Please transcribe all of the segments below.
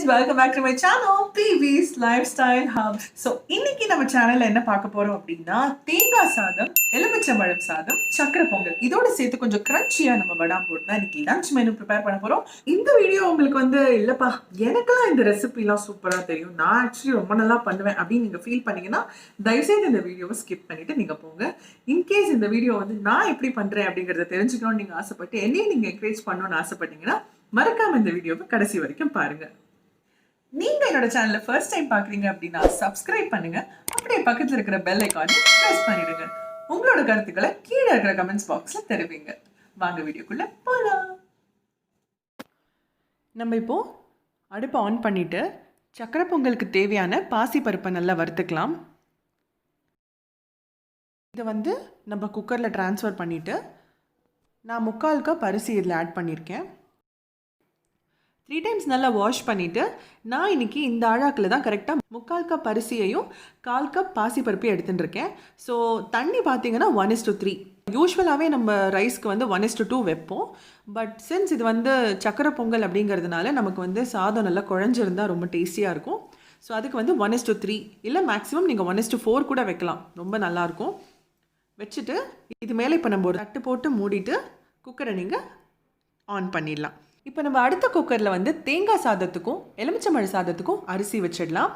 welcome back to my channel, PV's Lifestyle Hub. So, இன்னைக்கு நம்ம சேனல்ல என்ன பார்க்க போறோம் அப்படின்னா தேங்காய் சாதம், எலுமிச்சம்பழம் சாதம், சக்கரை பொங்கல் இதோட சேர்த்து கொஞ்சம் கிரன்ச்சியா நம்ம வடாம் போட்டு தான் இன்னைக்கு லஞ்ச் மெனு ப்ரிப்பேர் பண்ண போறோம். இந்த வீடியோ உங்களுக்கு இல்லப்பா எனக்கெல்லாம் இந்த ரெசிபிலாம் சூப்பரா தெரியும், நான் ஆக்சுவலி ரொம்ப நல்லா பண்ணுவேன் அப்படின்னு நீங்க ஃபீல் பண்ணீங்கன்னா தயவுசெய்து இந்த வீடியோவை ஸ்கிப் பண்ணிட்டு நீங்க போங்க. இன்கேஸ் இந்த வீடியோ நான் எப்படி பண்றேன் அப்படிங்கறத தெரிஞ்சுக்கணும்னு நீங்க ஆசைப்பட்டு என்னையும் நீங்க என்கரேஜ் பண்ணணும்னு ஆசைப்பட்டீங்கன்னா மறக்காம இந்த வீடியோவை கடைசி வரைக்கும் பாருங்க. நீங்க என்னோட சேனலை ஃபர்ஸ்ட் டைம் பாக்குறீங்க அப்படின்னா சப்ஸ்கிரைப் பண்ணுங்க, அப்படியே பக்கத்துல இருக்கிற பெல் ஐகானை பிரஸ் பண்ணிடுங்க. உங்களோட கருத்துக்களை கீழே இருக்கிற கமெண்ட்ஸ் பாக்ஸ்ல தெரிவிங்க. வாங்க வீடியோக்குள்ள போலாம். நம்ம இப்போ அடுப்பை ஆன் பண்ணிட்டு சக்கரை பொங்கலுக்கு தேவையான பாசி பருப்பை நல்லா வறுத்துக்கலாம். இதை நம்ம குக்கரில் ட்ரான்ஸ்ஃபர் பண்ணிவிட்டு நான் 3/4 கப் அரிசி இதில் ஆட் பண்ணியிருக்கேன். 3 டைம்ஸ் நல்லா வாஷ் பண்ணிவிட்டு நான் இன்றைக்கி இந்த ஆழாக்கில் தான் கரெக்டாக 3/4 கப் அரிசியையும் 1/4 கப் பாசி பருப்பையும் எடுத்துட்டுருக்கேன். ஸோ தண்ணி பார்த்தீங்கன்னா 1:3. யூஸ்வலாகவே நம்ம ரைஸ்க்கு 1:2 வைப்போம். பட் சின்ஸ் இது சக்கரை பொங்கல் அப்படிங்கிறதுனால நமக்கு சாதம் நல்லா குழஞ்சிருந்தால் ரொம்ப டேஸ்டியாக இருக்கும். ஸோ அதுக்கு 1:3 இல்லை மேக்ஸிமம் நீங்கள் 1:4 கூட வைக்கலாம், ரொம்ப நல்லாயிருக்கும். வச்சுட்டு இது மேலே இப்போ நம்ம ஒரு தட்டு போட்டு மூடிட்டு குக்கரை நீங்கள் ஆன் பண்ணிடலாம். இப்போ நம்ம அடுத்த குக்கரில் தேங்காய் சாதத்துக்கும் எலுமிச்சம்பழ சாதத்துக்கும் அரிசி வச்சிடலாம்.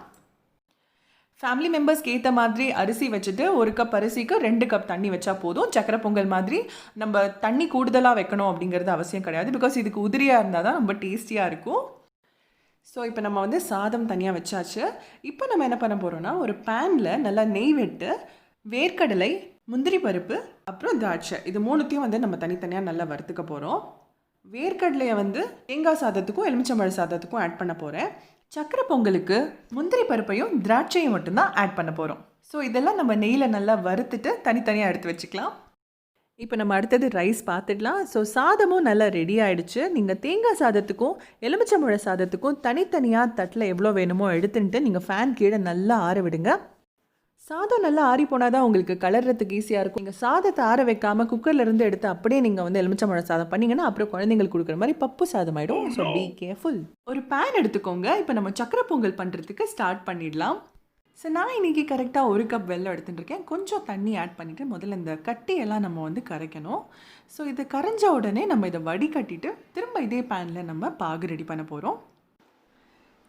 ஃபேமிலி மெம்பர்ஸ்க்கு ஏற்ற மாதிரி அரிசி வச்சுட்டு 1 கப் அரிசிக்கு 2 கப் தண்ணி வச்சா போதும். சக்கரை பொங்கல் மாதிரி நம்ம தண்ணி கூடுதலாக வைக்கணும் அப்படிங்கிறது அவசியம் கிடையாது. பிகாஸ் இதுக்கு உதிரியாக இருந்தால் தான் ரொம்ப டேஸ்டியாக இருக்கும். ஸோ இப்போ நம்ம சாதம் தனியாக வச்சாச்சு. இப்போ நம்ம என்ன பண்ண போகிறோம்னா ஒரு பேனில் நல்லா நெய் விட்டு வேர்க்கடலை, முந்திரி பருப்பு, அப்புறம் திராட்சை இது மூணுத்தையும் நம்ம தனித்தனியாக நல்லா வறுத்துக்க போகிறோம். வேர்க்கடலையை தேங்காய் சாதத்துக்கும் எலுமிச்சம்பழ சாதத்துக்கும் ஆட் பண்ண போகிறேன். சக்கரை பொங்கலுக்கு முந்திரி பருப்பையும் திராட்சையும் மட்டும்தான் ஆட் பண்ண போகிறோம். ஸோ இதெல்லாம் நம்ம நெய்யில் நல்லா வறுத்துட்டு தனித்தனியாக எடுத்து வச்சுக்கலாம். இப்போ நம்ம அடுத்தது ரைஸ் பார்த்துடலாம். ஸோ சாதமும் நல்லா ரெடி ஆகிடுச்சு. நீங்கள் தேங்காய் சாதத்துக்கும் எலுமிச்சம்பழ சாதத்துக்கும் தனித்தனியாக தட்டில் எவ்வளோ வேணுமோ எடுத்துன்ட்டு நீங்கள் ஃபேன் கீழே நல்லா ஆற விடுங்க. சாதம் நல்லா ஆறி போனால் தான் உங்களுக்கு கலர்றதுக்கு ஈஸியாக இருக்கும். நீங்கள் சாதத்தை ஆற வைக்காமல் குக்கர்லேருந்து எடுத்து அப்படியே நீங்கள் எலுமிச்சம்பழ சாதம் பண்ணிங்கன்னா அப்புறம் குழந்தைங்களுக்கு கொடுக்குற மாதிரி பப்பு சாதம் ஆகிடும். So be careful. ஒரு பேன் எடுத்துக்கோங்க. இப்போ நம்ம சக்கரை பொங்கல் பண்ணுறதுக்கு ஸ்டார்ட் பண்ணிடலாம். ஸோ நான் இன்றைக்கி கரெக்டாக 1 கப் வெல்லம் எடுத்துகிட்டு இருக்கேன். கொஞ்சம் தண்ணி ஆட் பண்ணிவிட்டு முதல்ல இந்த கட்டியெல்லாம் நம்ம கரைக்கணும். ஸோ இது கரைஞ்ச உடனே நம்ம இதை வடிகட்டிட்டு திரும்ப இதே பேனில் நம்ம பாகு ரெடி பண்ண போகிறோம்.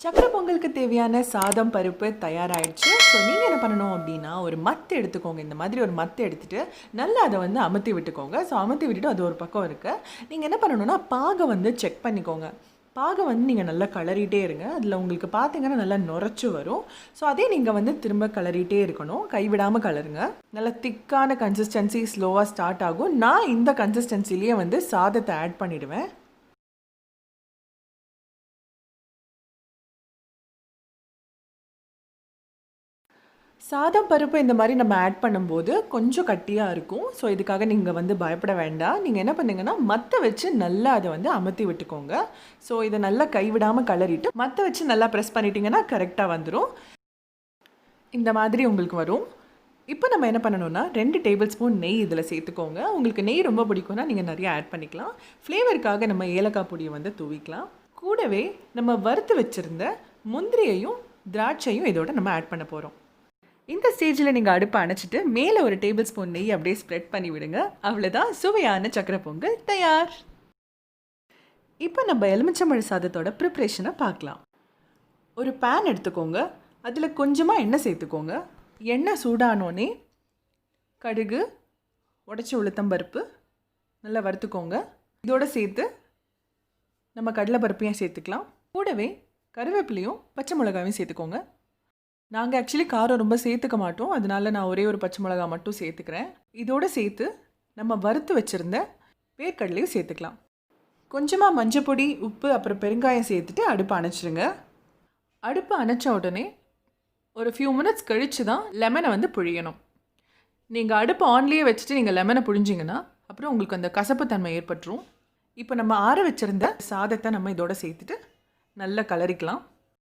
சக்கரை பொங்கலுக்கு தேவையான சாதம் பருப்பு தயாராகிடுச்சு. ஸோ நீங்கள் என்ன பண்ணணும் அப்படின்னா ஒரு மத்து எடுத்துக்கோங்க. இந்த மாதிரி ஒரு மத்து எடுத்துகிட்டு நல்லா அதை அமர்த்தி விட்டுக்கோங்க. ஸோ அமர்த்தி விட்டுட்டு அது ஒரு பக்கம் இருக்குது. நீங்கள் என்ன பண்ணணுன்னா பாகை செக் பண்ணிக்கோங்க. பாகை நீங்கள் நல்லா கலரிட்டே இருங்க. அதில் உங்களுக்கு பார்த்தீங்கன்னா நல்லா நுரைச்சி வரும். ஸோ அதே நீங்கள் திரும்ப கலரிட்டே இருக்கணும், கைவிடாமல் கலருங்க. நல்லா திக்கான கன்சிஸ்டன்சி ஸ்லோவாக ஸ்டார்ட் ஆகும். நான் இந்த கன்சிஸ்டன்சிலேயே சாதத்தை ஆட் பண்ணிவிடுவேன். சாதம் பருப்பு இந்த மாதிரி நம்ம ஆட் பண்ணும்போது கொஞ்சம் கட்டியாக இருக்கும். ஸோ இதுக்காக நீங்கள் பயப்பட வேண்டாம். நீங்கள் என்ன பண்ணுங்கன்னா மற்ற வச்சு நல்லா அதை அமர்த்தி விட்டுக்கோங்க. ஸோ இதை நல்லா கைவிடாமல் கலரிட்டு மற்ற வச்சு நல்லா ப்ரெஸ் பண்ணிட்டீங்கன்னா கரெக்டாக வந்துடும். இந்த மாதிரி உங்களுக்கு வரும். இப்போ நம்ம என்ன பண்ணணும்னா 2 டேபிள் ஸ்பூன் நெய் இதில் சேர்த்துக்கோங்க. உங்களுக்கு நெய் ரொம்ப பிடிக்கும்னா நீங்கள் நிறைய ஆட் பண்ணிக்கலாம். ஃப்ளேவருக்காக நம்ம ஏலக்காய் பொடியை தூவிக்கலாம். கூடவே நம்ம வறுத்து வச்சுருந்த முந்திரியையும் திராட்சையும் இதோட நம்ம ஆட் பண்ண போகிறோம். இந்த ஸ்டேஜில் நீங்கள் அடுப்பை அணைச்சிட்டு மேலே ஒரு டேபிள் ஸ்பூன் நெய் அப்படியே ஸ்ப்ரெட் பண்ணி விடுங்க. அவ்வளோதான், சுவையான சக்கரை பொங்கல் தயார். இப்போ நம்ம எலுமிச்சம்பழ சாதத்தோட ப்ரிப்ரேஷனை பார்க்கலாம். ஒரு பேன் எடுத்துக்கோங்க. அதில் கொஞ்சமாக எண்ணெய் சேர்த்துக்கோங்க. எண்ணெய் சூடானோடனே கடுகு, உடைச்சி உளுத்தம்பருப்பு நல்லா வறுத்துக்கோங்க. இதோடு சேர்த்து நம்ம கடலைப்பருப்பையும் சேர்த்துக்கலாம். கூடவே கருவேப்பிலையும் பச்சை மிளகாயும் சேர்த்துக்கோங்க. நாங்கள் ஆக்சுவலி காரம் ரொம்ப சேர்த்துக்க மாட்டோம், அதனால நான் ஒரே ஒரு பச்சை மிளகா மட்டும் சேர்த்துக்கிறேன். இதோடு சேர்த்து நம்ம வறுத்து வச்சுருந்த வேர்க்கடலையும் சேர்த்துக்கலாம். கொஞ்சமாக மஞ்சப்பொடி, உப்பு, அப்புறம் பெருங்காயம் சேர்த்துட்டு அடுப்பை அணைச்சிருங்க. அடுப்பை அணைச்ச உடனே ஒரு ஃபியூ மினிட்ஸ் கழித்து தான் லெமனை புழியணும். நீங்கள் அடுப்பை ஆன்லேயே வச்சுட்டு நீங்கள் லெமனை புழிஞ்சிங்கன்னா அப்புறம் உங்களுக்கு அந்த கசப்பு தன்மை ஏற்பட்டுரும். இப்போ நம்ம ஆற வச்சுருந்த சாதத்தை நம்ம இதோட சேர்த்துட்டு நல்லா கலரிக்கலாம்.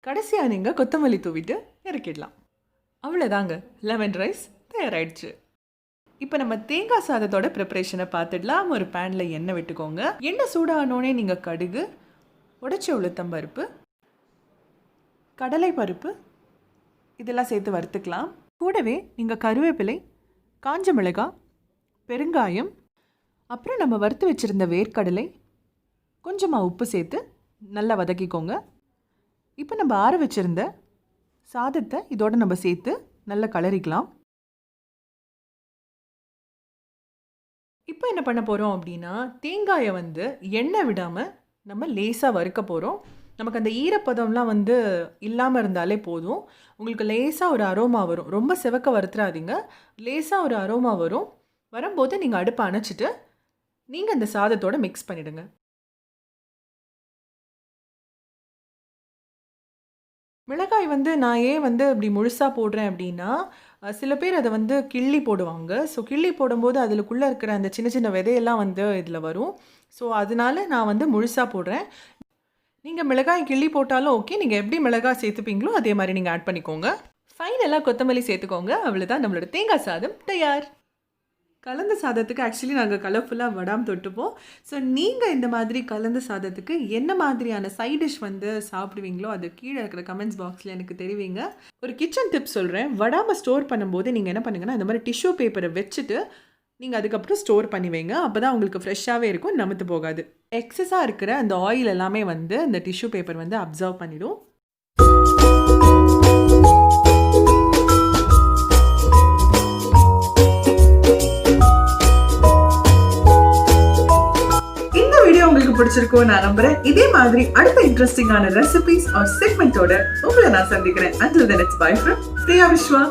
கடைசியாக நீங்கள் கொத்தமல்லி தூவிட்டு இறக்கிடலாம். அவ்வளோதாங்க, லெமன் ரைஸ் தயாராகிடுச்சு. இப்போ நம்ம தேங்காய் சாதத்தோட ப்ரிப்பரேஷனை பார்த்துடலாம். ஒரு பேனில் எண்ணெய் விட்டுக்கோங்க. எண்ணெய் சூடானோடனே நீங்கள் கடுகு, உடைச்ச உளுத்தம்பருப்பு, கடலை பருப்பு இதெல்லாம் சேர்த்து வறுத்துக்கலாம். கூடவே நீங்கள் கருவேப்பிலை, காஞ்ச மிளகாய், பெருங்காயம், அப்புறம் நம்ம வறுத்து வச்சுருந்த வேர்க்கடலை, கொஞ்சமாக உப்பு சேர்த்து நல்லா வதக்கிக்கோங்க. இப்போ நம்ம ஆற வச்சுருந்த சாதத்தை இதோடு நம்ம சேர்த்து நல்லா கலரிக்கலாம். இப்போ என்ன பண்ண போகிறோம் அப்படின்னா, தேங்காயை வந்து எண்ணெய் விடாமல் நம்ம லேசாக வறுக்க போகிறோம். நமக்கு அந்த ஈரப்பதம்லாம் வந்து இல்லாமல் இருந்தாலே போதும். உங்களுக்கு லேசாக ஒரு அரோமா வரும். ரொம்ப செவக்க வறுத்துறாதீங்க. லேசாக ஒரு அரோமா வரும். வரும்போது நீங்கள் அடுப்பை அணைச்சிட்டு நீங்கள் அந்த சாதத்தோடு மிக்ஸ் பண்ணிவிடுங்க. மிளகாய் வந்து நான் ஏன் வந்து இப்படி முழுசாக போடுறேன் அப்படின்னா, சில பேர் அதை வந்து கிள்ளி போடுவாங்க. ஸோ கிள்ளி போடும்போது அதுக்குள்ளே இருக்கிற அந்த சின்ன சின்ன விதையெல்லாம் வந்து இதில் வரும். ஸோ அதனால நான் வந்து முழுசாக போடுறேன். நீங்கள் மிளகாய் கிள்ளி போட்டாலும் ஓகே. நீங்கள் எப்படி மிளகாய் சேர்த்துப்பீங்களோ அதே மாதிரி நீங்கள் ஆட் பண்ணிக்கோங்க. ஃபைனலாக கொத்தமல்லி சேர்த்துக்கோங்க. அவ்வளோதான், நம்மளோட தேங்காய் சாதம் தயார். கலந்த சாதத்துக்கு ஆக்சுவலி நாங்கள் கலர்ஃபுல்லாக வடாம் தொட்டுப்போம். ஸோ நீங்கள் இந்த மாதிரி கலந்த சாதத்துக்கு என்ன மாதிரியான சைட் டிஷ் வந்து சாப்பிடுவீங்களோ அது கீழே இருக்கிற கமெண்ட்ஸ் பாக்ஸில் எனக்கு தெரிவிங்க. ஒரு கிச்சன் டிப் சொல்கிறேன். வடாமை ஸ்டோர் பண்ணும்போது நீங்கள் என்ன பண்ணுங்கன்னா, இந்த மாதிரி டிஷ்யூ பேப்பரை வச்சுட்டு நீங்கள் அதுக்கப்புறம் ஸ்டோர் பண்ணி வைங்க. அப்போ தான் உங்களுக்கு ஃப்ரெஷ்ஷாகவே இருக்கும், நமத்து போகாது. எக்ஸஸாக இருக்கிற அந்த ஆயில் எல்லாமே வந்து இந்த டிஷ்யூ பேப்பர் வந்து அப்சர்வ் பண்ணிடும். உங்களுக்கு பிடிச்சிருக்கும் நான் நம்புறேன். இதே மாதிரி அடுத்த இன்ட்ரெஸ்டிங்கான ரெசிபிஸ் ஆர் செக்மெண்டோட உங்களை நான் சந்திக்கிறேன். Until then, it's bye from Priyaa Vishwa.